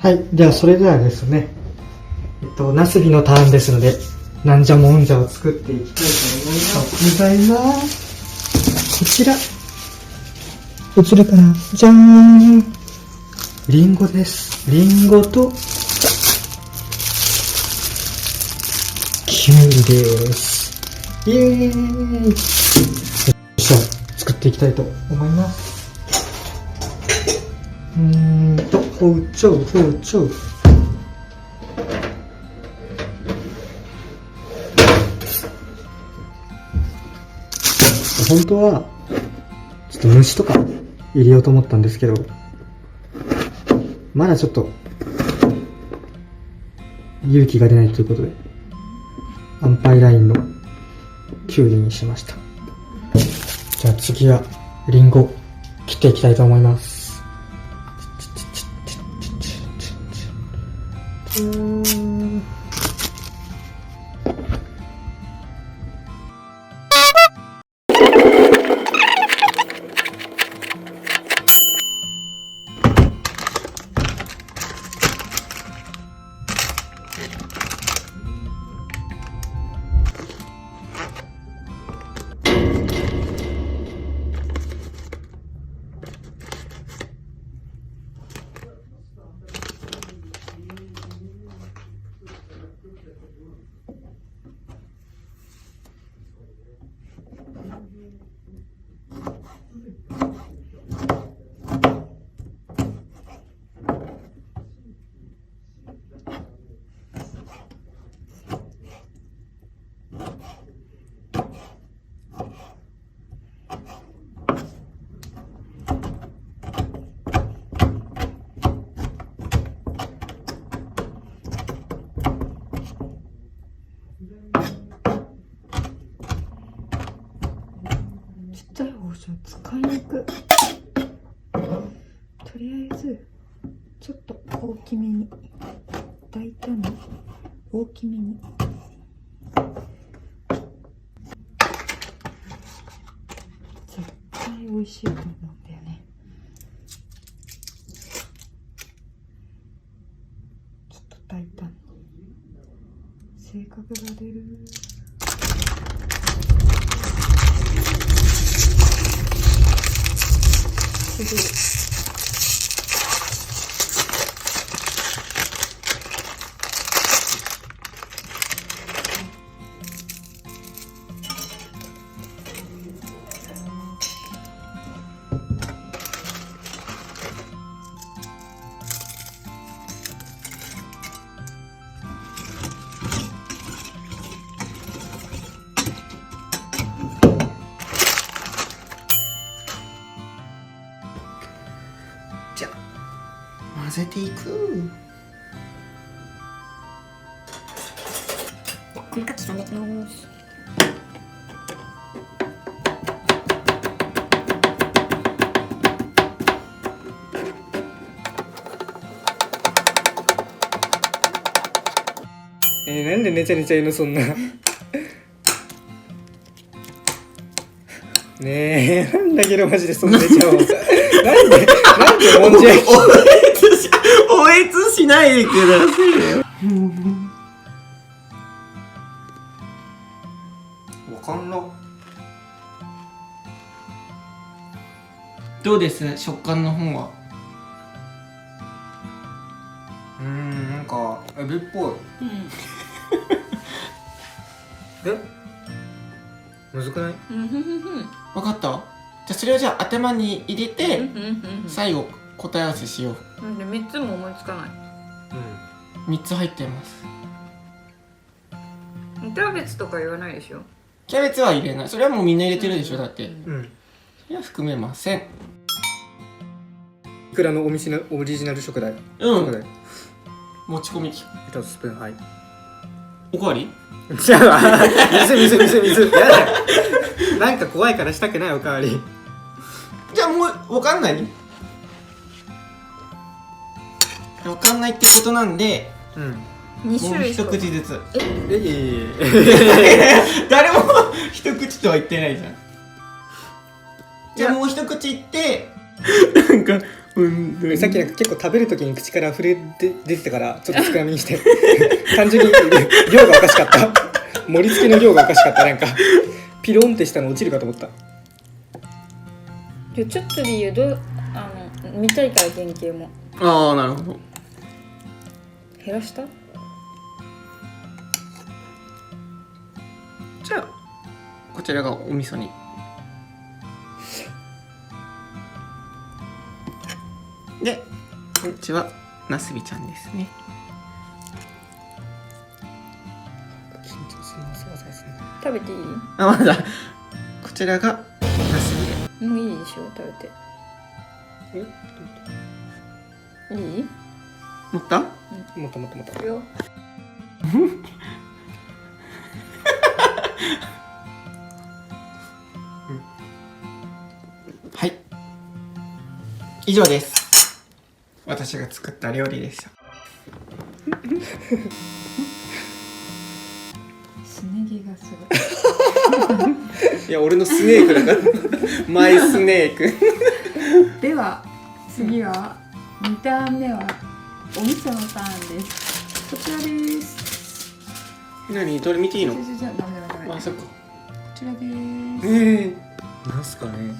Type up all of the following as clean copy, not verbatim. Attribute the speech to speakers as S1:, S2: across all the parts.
S1: はい、ではそれではですね、ナスビのターンですので、なんじゃもんじゃを作っていきたいと思います。食材は、こちら。映るかな、じゃーん。リンゴです。リンゴと、キュウリです。イエーイ。よっしゃ、作っていきたいと思います。包丁。本当はちょっと虫とか入れようと思ったんですけど、まだちょっと勇気が出ないということで、アンパイラインのキュウリにしました。じゃあ次はリンゴ切っていきたいと思います。ちっちゃい包丁使いにくい。とりあえずちょっと大きめに、大胆に大きめに。絶対美味しいと思うんだよね。ちょっと大胆に。性格が出る。すごい。
S2: じゃあ混ぜていく。
S3: 細かく刻んでいきます。
S1: なんでねちゃねちゃ言うのそんな。ねえ、なんだけどマジでそんなねちゃおう。なんでもんじゃ焼き。
S2: おえつしないでくださいよ。わかんな。どうです？食感の方は。なんかエビっぽい。
S1: むずくない？
S2: わかった？じゃあそれを頭に入れて最後答え合わせしよう。
S3: なんで3つも思いつかない。
S2: 3つ入ってます。
S3: キャベツとか言わないでしょ。
S2: キャベツは入れない。それはもうみんな入れてるでしょ。だってそれは含めません。
S1: いくらのお店のオリジナル食材。
S2: 持ち込み。
S1: 1スプーン。はい。
S2: おかわり？
S1: じゃあ水。やだ。なんか怖いからしたくないおかわり。
S2: じゃあもうわかんない？わかんないってことなんで、
S3: 2種類しか。
S2: もう一口ずつ。誰も一口とは言ってないじゃん。じゃあもう一口いって、
S1: なんかさっきなんか結構食べるときに口から溢れ出てたからちょっと少なめにして単純に量がおかしかった盛り付けの量がおかしかった。なんかピロンってしたの落ちるかと思った。
S3: ちょっとで言うと見たいから原型も
S2: ああ、なるほど。
S3: 減らした。
S2: じゃあこちらがお味噌に。でこっちはなすびちゃんですね。
S1: 緊張するのそうですね。
S3: 食べていい？
S2: あ、まだこちらがなすびで。
S3: もういいでしょ、食べて。いい？
S2: 持った？
S1: もっともっともっと。
S3: よ。
S2: はい、以上です。私が作った料理でした。
S3: すね毛がすごい。
S2: いや、俺のスネークだからマイスネーク。
S4: では次は2ターン目はお味噌のターンです。こちらです。
S2: 何、どれ見ていいの？
S4: じゃダメダメダメ。
S2: あ、そっか。
S4: こちらです。
S1: なんすかね。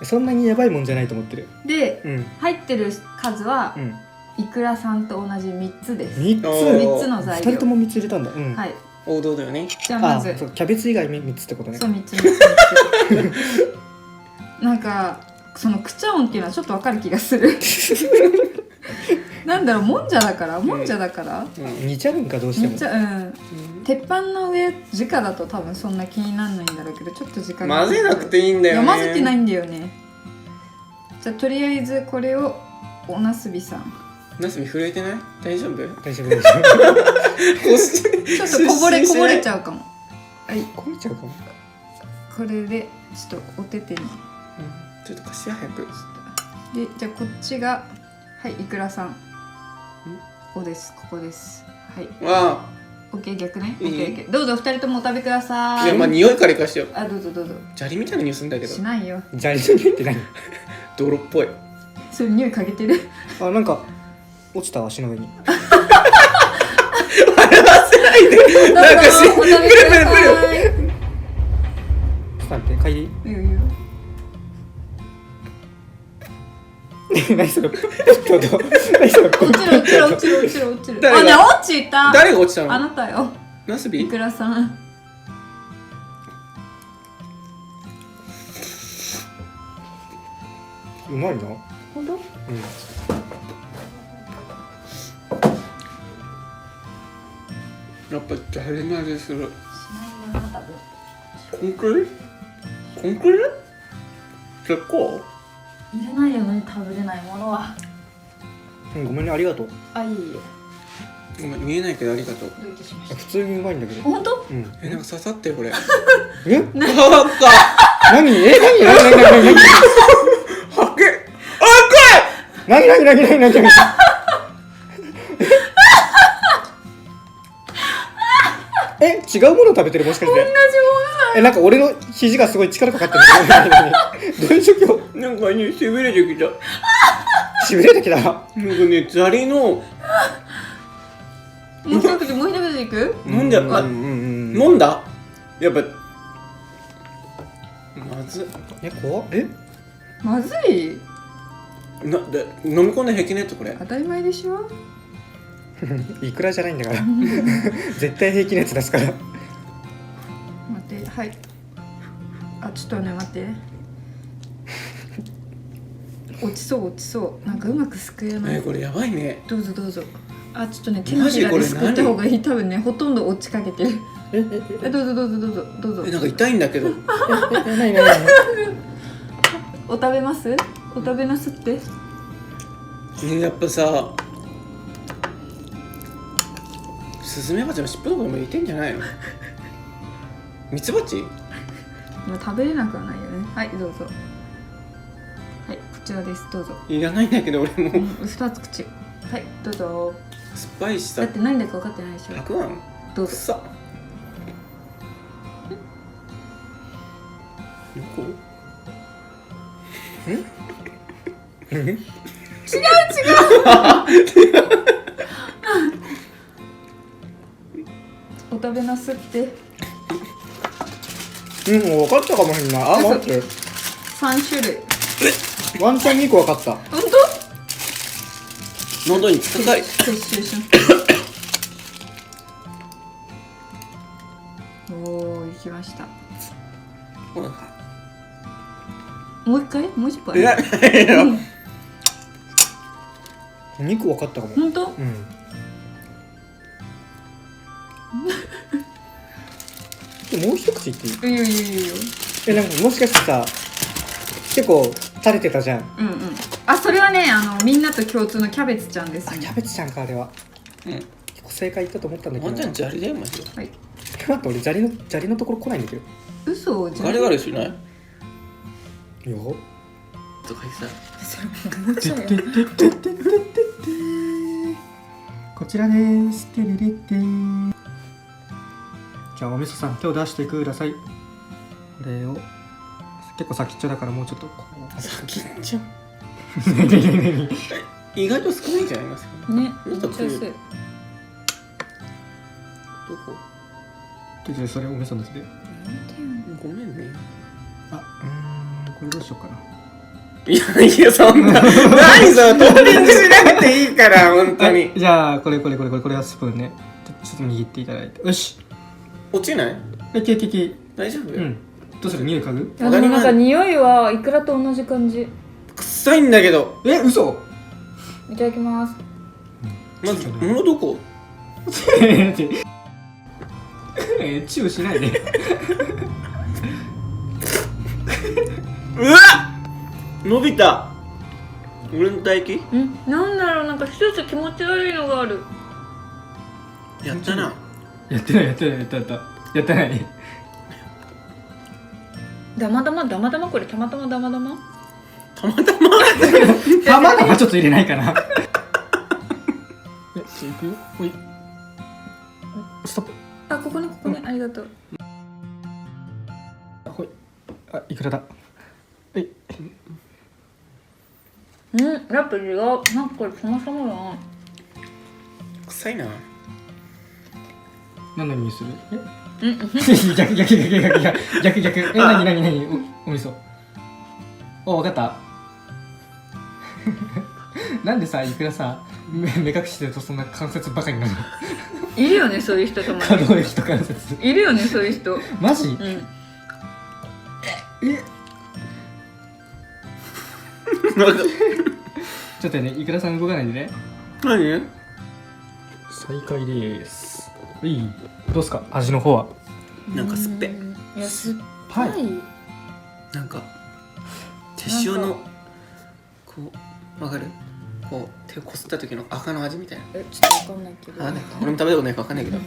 S1: そんなにやばいもんじゃないと思ってる。
S4: で、
S1: うん
S4: 入ってる数は、
S1: うん
S4: いくらさんと同じ3つです。
S1: 3つ。
S4: 3つの材料。
S1: 2人とも3つ入れたんだ。うん
S4: はい。
S2: 王道だよね。
S4: じゃあまず
S1: そうキャベツ以外3つってことね。
S4: そう3つなんかそのクチャ音っていうのはちょっとわかる気がする。なんだろう、もんじゃだから
S1: うん
S4: 煮
S1: ちゃうんかどうしても。
S4: ちゃ鉄板の上直だと多分そんな気にならないんだろうけど、ちょっと時間
S2: 混ぜなくていいんだよね。
S4: 混ぜてないんだよね。じゃあとりあえずこれをおなすびさん
S2: なすび震えてない？大丈夫？
S1: 大丈夫です。
S4: ちょっとこぼれちゃうかも。はい、
S1: これちゃうかも。
S4: これでちょっとお手手に
S2: ちょっと貸して早く。
S4: で、じゃあこっちがはいいくらさんおです。ここです。はい、
S2: わ
S4: オッケー、逆ね。オ
S2: いい
S4: ッケーオッケー。どうぞ2人ともお食べくださ
S2: あ。
S4: い。
S2: いや、まあ匂いからいかしてよ。
S4: あ、どうぞどうぞ。
S2: 砂利みたいな匂いするんだけど
S4: し。ないよ。
S1: じゃあ入れて何？
S2: 泥っぽい。
S4: それ匂いかけてる。
S1: あ、なんか落ちた足の上に。
S2: 笑わせないで。なんかし、
S4: どうぞお食べください。
S1: ちょっと待って、嗅いでいい？
S4: いいよいいよ。
S1: 何それ？何それ？
S4: 落ちる落ちる落ちる落ちる落ちる。
S2: 誰が
S4: あ、ね、落ちた。
S2: 誰が落ちた
S4: あ
S2: の？
S4: なたよ。
S2: なすび？
S4: いくらさん。
S1: うまいな。
S4: 本当？
S2: やっぱ砂利の味する。
S4: しないな、多分。
S2: コンクリ？コンクリ？結構？
S4: 入れないよね、食べれないものは。
S1: ごめんね、ありがとう。
S4: あ、いいえ。
S2: ごめん、見えないけどありがとう。
S4: どういたしました。
S1: 普通にうまいんだけど。
S4: 本当？
S1: うん。
S2: なんか刺さってよこれ。
S1: え？
S2: あった。
S1: 何？何？
S2: はけ。
S1: 何？え、違うもの食べてるもしかして？
S4: 同じものだ。
S1: なんか俺の肘がすごい力かかってる。どういう状況？
S2: なんかね、しびれてきた。
S1: しびれてきた。
S2: なんかね、砂利の
S4: もう一口いく？
S2: 飲んじゃった。
S1: 飲
S2: 飲んだ？やっぱまず
S1: 怖っ。え？
S4: まずい。
S2: 飲み込んで平気なやつこれ。
S4: 当たり前でしょ。
S1: いくらじゃないんだから。絶対平気なやつ出すから。
S4: 待って、はい。あ、ちょっとね、待って。落ちそう。なんかうまくすくえない。
S2: これやばいね。
S4: どうぞ。あ、ちょっとね、手のひらですくった方がいい。多分ね、ほとんど落ちかけてる。どうぞ。
S2: なんか痛いんだけど。
S1: 何？
S4: お食べます？お食べなすって。
S2: やっぱさ、スズメバチの尻尾とかもいてんじゃないの？ミツバチ？
S4: まあ、食べれなくはないよね。はい、どうぞ。はい、こちらです。どうぞ。
S2: いらないんだけど俺も
S4: 2つ口。はい、どうぞ。
S2: 酸っぱいしさ。
S4: だって何だか分かってないでしょ。
S2: たくあん？
S4: どうぞ。
S2: くさ。どこ？
S4: お食べなすって。
S1: うん、分かったかもしれない。あ、待って。
S4: 3種類。
S1: ワンチャン2個分かった。
S4: 本
S2: 喉に高い。
S4: 当？撤収します。おー、行きました。もう一回？もう一杯？
S2: いや、
S1: 2個分かったかも。
S4: 本当？
S1: うん。もう一口いっていい？
S4: いいよいいよいいよ。
S1: なんかもしかしてさ、結構垂れてたじゃん。
S4: うんうん。あ、それはね、みんなと共通のキャベツちゃんです
S1: あ、
S4: ね。
S1: キャベツちゃんか、あれは。
S2: うん。
S1: 結構正解いったと思ったんだけど。
S2: ワンちゃん砂利だよマジで。
S4: はい。
S1: 待って、俺砂利のところ来ないんだけど。
S4: 嘘じゃ
S2: ガリガリしない？
S1: よ。
S2: とか言って
S1: こちらです。てれれってー。じゃあおみそさん、手を出してください。これを結構先っちょだからもうちょっとこう。
S2: 先っちょ。
S1: ね
S2: 意外と少ないんじゃないますか。
S4: ね、
S2: もっと食える。
S4: 安い。
S2: どこ？
S1: でそれおみその手で。
S2: ごめんね。
S1: これどうしようかな。
S2: いやそんな何そのトッピングしなくていいから本当に。
S1: じゃあこれはスプーンね。ちょっと握っていただいて。よし。
S2: 落ちない？
S1: 大丈夫？うん。どうする？匂い嗅ぐ？
S4: でもなんか匂いはイクラと同じ感じ。
S2: 臭いんだけど。
S1: 嘘？
S4: いただきます。
S2: まず物どこ？
S1: チューしないで。
S2: うわっ！伸びた。俺の唾液？
S4: なんだろう、なんか一つ気持ち悪いのがある。
S2: やったな。
S1: やってない。やってない。
S4: ダマダマこれたまたまダマダマ？
S2: たまたま
S1: たまたまちょっと入れないかな。いくよ。ほい。ストップ。
S4: あ、ここねありがとう。
S1: ほい。あ、いくらだ。
S4: やっぱ違う。なんかこれそもそもだな。
S2: 臭いな。
S1: 何の意味する？逆。何？おみそ。わかった。なんでさ、いくらさ、目隠してるとそんな関節バカになるの？
S4: いるよね、そういう人たま
S1: 可動域と関節。
S4: に。いるよね、そういう人。
S1: マジ？ちょっとね、いくらさん動かないでね。
S2: 何？
S1: 再開です。どうすか、味の方は？
S2: なんか酸っぱい。
S4: いや、酸っぱい。
S2: なんか手塩のこうわかる？こう手をこすった時の赤の味みたいな。
S4: ちょっとわかんないけど。
S2: 俺も食べたことないからわかんないけど。